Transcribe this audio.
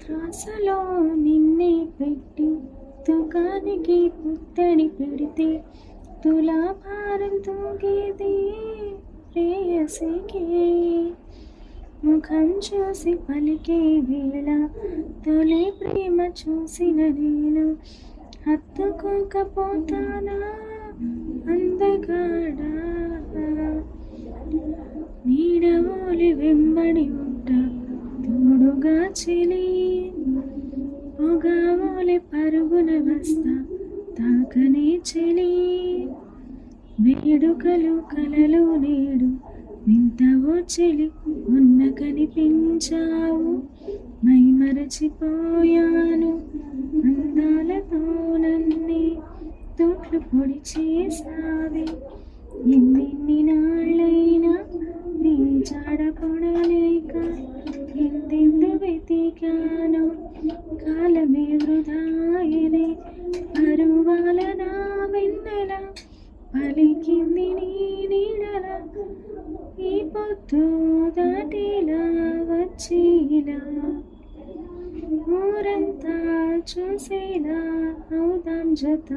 త్రాసలో నిన్నే పెట్టి తూకానికి పుత్తడి పెడితే తులాభారం తూగేది ప్రేయసికే. ముఖం చూసి పలికే వేళ తొలి ప్రేమ చూసిన నేను హత్తుకోకపోతానా అందగాడా. నీడవోలి వెంబడి ఉంటా తోడుగా చెలి, పొగవోలి పరుగున వస్తా తాకనే చెలి. వేడుకలు కలలు నేడు వింతవో చెలి, మొన్న కనిపించావు మై మరచిపోయాను అందాలతో నన్నే తోట్లు పొడి చేసావే. ఎన్నెన్ని నాళ్ళైనా నీ జాడ పొడలేక ఎందెందు వెతికాను కాలమే వృధాయనే. పరువాల నా వెన్నెల పలికింది నీ నీడల, ఈ పొద్దు దాటిలా వచ్చేలా ఊరంతా చూసేలా అవుదాం జత.